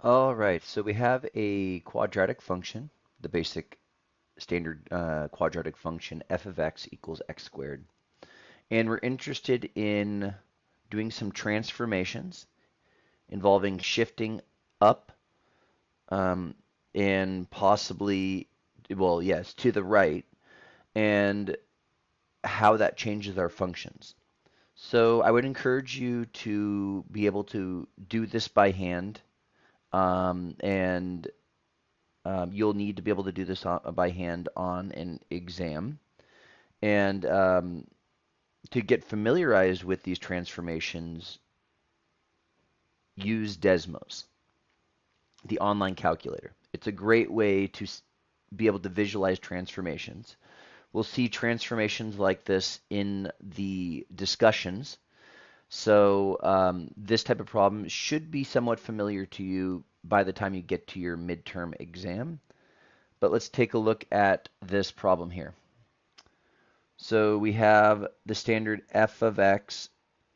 All right, so we have a quadratic function, the basic standard quadratic function f of x equals x squared. And we're interested in doing some transformations involving shifting up um, and possibly, well, yes, to the right, and how that changes our functions. So I would encourage you to be able to do this by hand, and you'll need to be able to do this by hand on an exam. And to get familiarized with these transformations, use Desmos, the online calculator. It's a great way to be able to visualize transformations. We'll see transformations like this in the discussions. So this type of problem should be somewhat familiar to you by the time you get to your midterm exam. But let's take a look at this problem here. So we have the standard f of x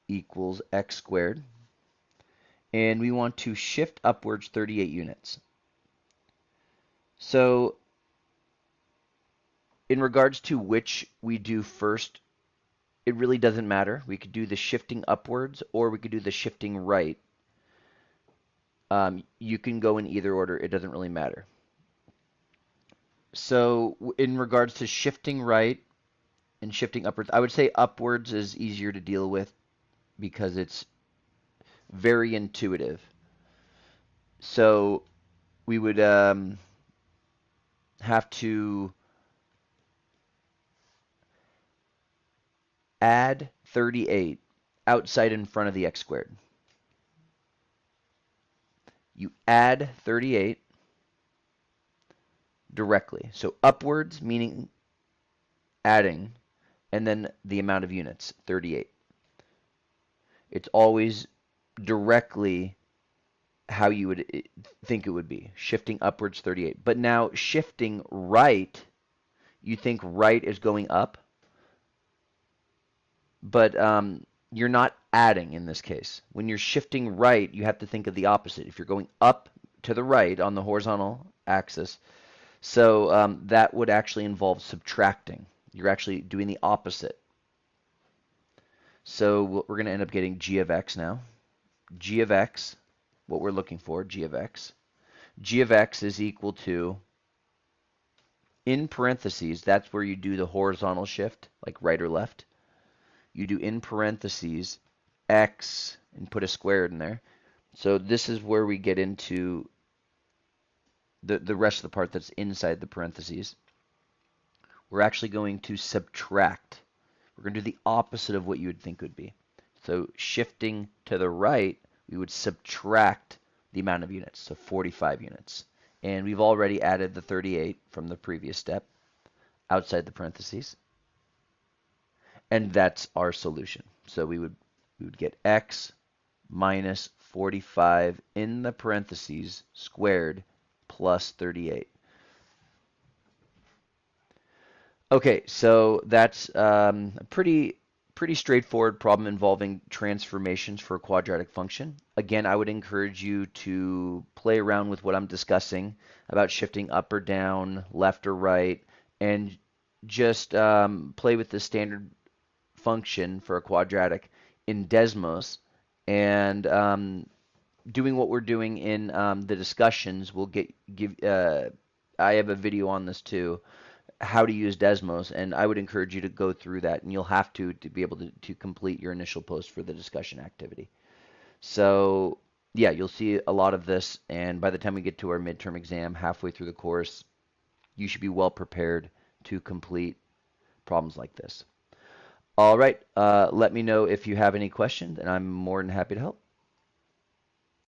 equals x squared, and we want to shift upwards 38 units. So in regards to which we do first, it really doesn't matter. We could do the shifting upwards or we could do the shifting right. You can go in either order. It doesn't really matter. So in regards to shifting right and shifting upwards, I would say upwards is easier to deal with because it's very intuitive. So we would have to add 38 outside in front of the x squared. You add 38 directly. So upwards meaning adding, and then the amount of units, 38. It's always directly how you would think it would be, shifting upwards 38. But now shifting right, you think right is going up, but you're not adding in this case. When you're shifting right, you have to think of the opposite. If you're going up to the right on the horizontal axis, so that would actually involve subtracting. You're actually doing the opposite. So we're going to end up getting g of x now. G of x, what we're looking for, g of x. G of x is equal to, in parentheses, that's where you do the horizontal shift, like right or left. You do in parentheses x and put a squared in there. So this is where we get into the rest of the part that's inside the parentheses. We're actually going to subtract. We're going to do the opposite of what you would think would be. So shifting to the right, we would subtract the amount of units, so 45 units. And we've already added the 38 from the previous step outside the parentheses. And that's our solution. So we would get x minus 45 in the parentheses squared plus 38. Okay, so that's a pretty straightforward problem involving transformations for a quadratic function. Again, I would encourage you to play around with what I'm discussing about shifting up or down, left or right, and just play with the standard function for a quadratic in Desmos, and doing what we're doing in the discussions will give. I have a video on this too, how to use Desmos, and I would encourage you to go through that, and you'll have to be able to complete your initial post for the discussion activity. So yeah, you'll see a lot of this, and by the time we get to our midterm exam, halfway through the course, you should be well prepared to complete problems like this. All right, let me know if you have any questions, and I'm more than happy to help.